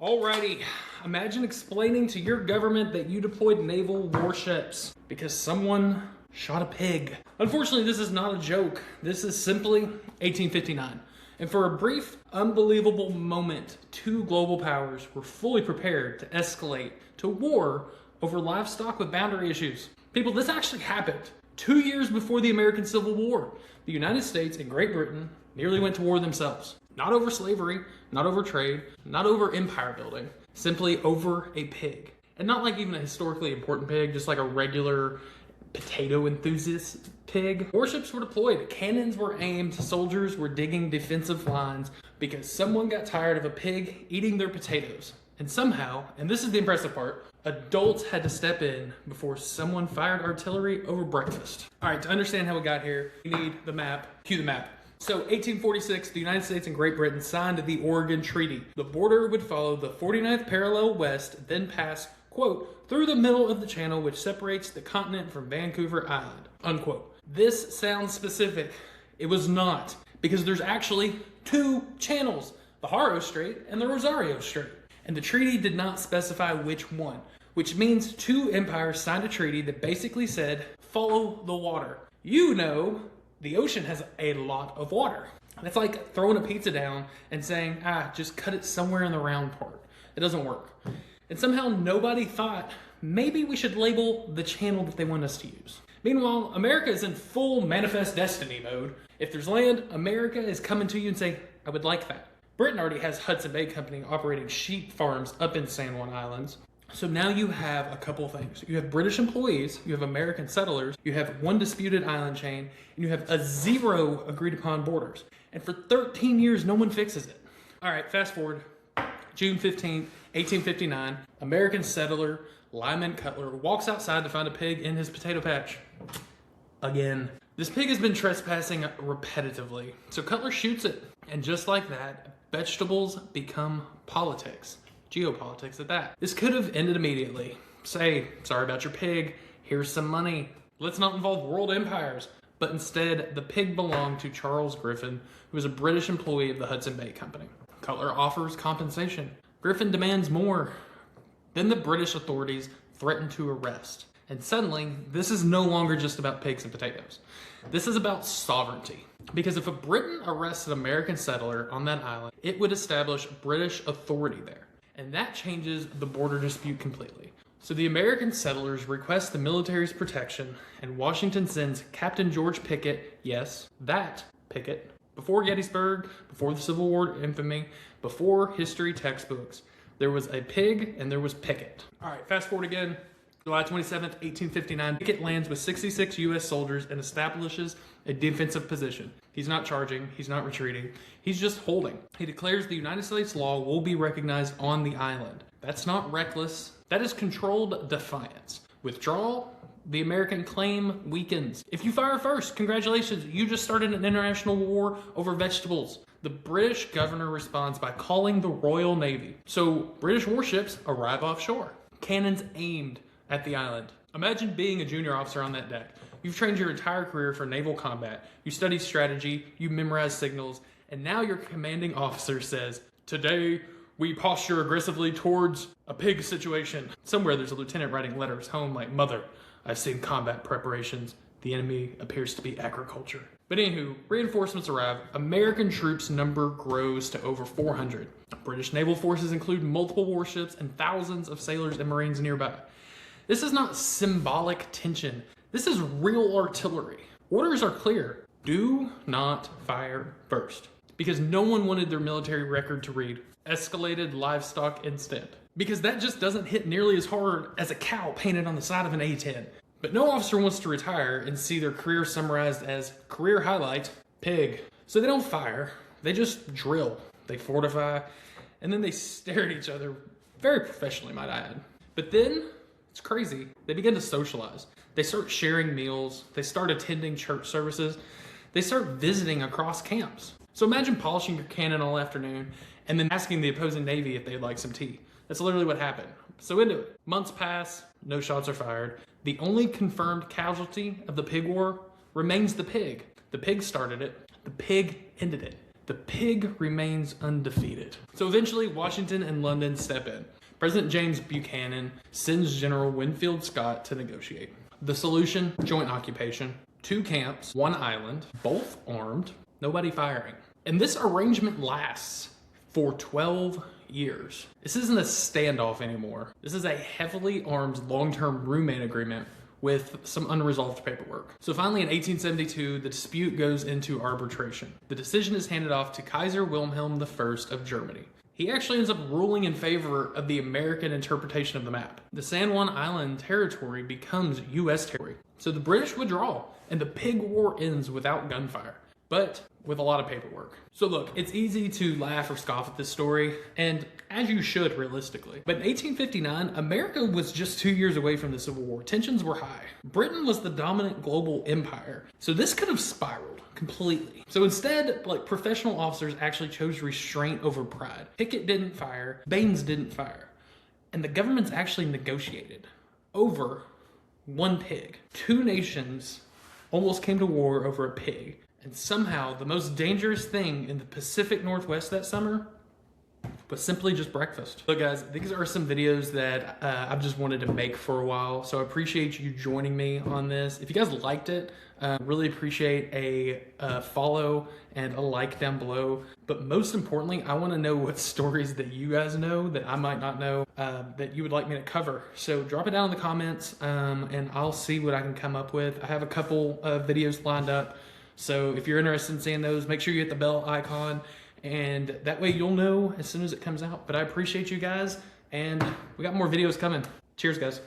Alrighty, imagine explaining to your government that you deployed naval warships because someone shot a pig. Unfortunately, this is not a joke. This is simply 1859. And for a brief, unbelievable moment, two global powers were fully prepared to escalate to war over livestock with boundary issues. People, this actually happened 2 years before the American Civil War. The United States and Great Britain nearly went to war themselves. Not over slavery, not over trade, not over empire building, simply over a pig. And not like even a historically important pig, just like a regular potato enthusiast pig. Warships were deployed, cannons were aimed, soldiers were digging defensive lines because someone got tired of a pig eating their potatoes. And somehow, and this is the impressive part, adults had to step in before someone fired artillery over breakfast. All right, to understand how we got here, we need the map. Cue the map. So 1846, the United States and Great Britain signed the Oregon Treaty. The border would follow the 49th parallel west, then pass, quote, through the middle of the channel which separates the continent from Vancouver Island, unquote. This sounds specific. It was not, because there's actually two channels, the Haro Strait and the Rosario Strait. And the treaty did not specify which one, which means two empires signed a treaty that basically said, follow the water. You know, the ocean has a lot of water. It's like throwing a pizza down and saying, just cut it somewhere in the round part. It doesn't work. And somehow nobody thought, maybe we should label the channel that they want us to use. Meanwhile, America is in full manifest destiny mode. If there's land, America is coming to you and saying, I would like that. Britain already has Hudson Bay Company operating sheep farms up in San Juan Islands. So now you have a couple things. You have British employees, you have American settlers, you have one disputed island chain, and you have a zero agreed upon borders. And for 13 years, no one fixes it. All right, fast forward, June 15th, 1859, American settler Lyman Cutler walks outside to find a pig in his potato patch. Again. This pig has been trespassing repetitively, so Cutler shoots it. And just like that, vegetables become politics. Geopolitics at that. This could have ended immediately. Say, sorry about your pig, here's some money. Let's not involve world empires. But instead, the pig belonged to Charles Griffin, who was a British employee of the Hudson Bay Company. Cutler offers compensation. Griffin demands more. Then the British authorities threaten to arrest. And suddenly, this is no longer just about pigs and potatoes. This is about sovereignty. Because if a Briton arrests an American settler on that island, it would establish British authority there. And that changes the border dispute completely. So the American settlers request the military's protection, and Washington sends Captain George Pickett, yes, that Pickett, before Gettysburg, before the Civil War infamy, before history textbooks, there was a pig and there was Pickett. All right, fast forward again. July 27th, 1859, Pickett lands with 66 U.S. soldiers and establishes a defensive position. He's not charging, he's not retreating, he's just holding. He declares the United States law will be recognized on the island. That's not reckless, that is controlled defiance. Withdrawal, the American claim weakens. If you fire first, congratulations, you just started an international war over vegetables. The British governor responds by calling the Royal Navy. So British warships arrive offshore, cannons aimed at the island. Imagine being a junior officer on that deck. You've trained your entire career for naval combat. You study strategy, you memorize signals, and now your commanding officer says, today we posture aggressively towards a pig situation. Somewhere there's a lieutenant writing letters home like, Mother, I've seen combat preparations. The enemy appears to be agriculture. But anywho, reinforcements arrive. American troops number grows to over 400. British naval forces include multiple warships and thousands of sailors and Marines nearby. This is not symbolic tension. This is real artillery. Orders are clear. Do not fire first. Because no one wanted their military record to read escalated livestock instead. Because that just doesn't hit nearly as hard as a cow painted on the side of an A-10. But no officer wants to retire and see their career summarized as career highlight, pig. So they don't fire, they just drill, they fortify, and then they stare at each other, very professionally might I add. But then, it's crazy, they begin to socialize. They start sharing meals, they start attending church services, they start visiting across camps. So imagine polishing your cannon all afternoon and then asking the opposing Navy if they'd like some tea. That's literally what happened. So into it. Months pass, no shots are fired. The only confirmed casualty of the pig war remains the pig. The pig started it, the pig ended it. the pig remains undefeated. So eventually, Washington and London step in. President James Buchanan sends General Winfield Scott to negotiate. The solution, joint occupation, 2 camps, 1 island, both armed, nobody firing. And this arrangement lasts for 12 years. This isn't a standoff anymore. This is a heavily armed long-term roommate agreement with some unresolved paperwork. So finally in 1872, the dispute goes into arbitration. The decision is handed off to Kaiser Wilhelm I of Germany. He actually ends up ruling in favor of the American interpretation of the map. The San Juan Island territory becomes US territory. So the British withdraw, and the Pig War ends without gunfire, but with a lot of paperwork. So look, it's easy to laugh or scoff at this story, and as you should realistically. But in 1859, America was just 2 years away from the Civil War. Tensions were high. Britain was the dominant global empire, so this could have spiraled completely. So instead, professional officers actually chose restraint over pride. Pickett didn't fire, Baines didn't fire, and the governments actually negotiated over 1 pig. 2 nations almost came to war over a pig. And somehow, the most dangerous thing in the Pacific Northwest that summer was simply just breakfast. So guys, these are some videos that I've just wanted to make for a while. So I appreciate you joining me on this. If you guys liked it, really appreciate a follow and a like down below. But most importantly, I want to know what stories that you guys know that I might not know that you would like me to cover. So drop it down in the comments and I'll see what I can come up with. I have a couple of videos lined up. So if you're interested in seeing those, make sure you hit the bell icon, and that way you'll know as soon as it comes out. But I appreciate you guys, and we got more videos coming. Cheers, guys.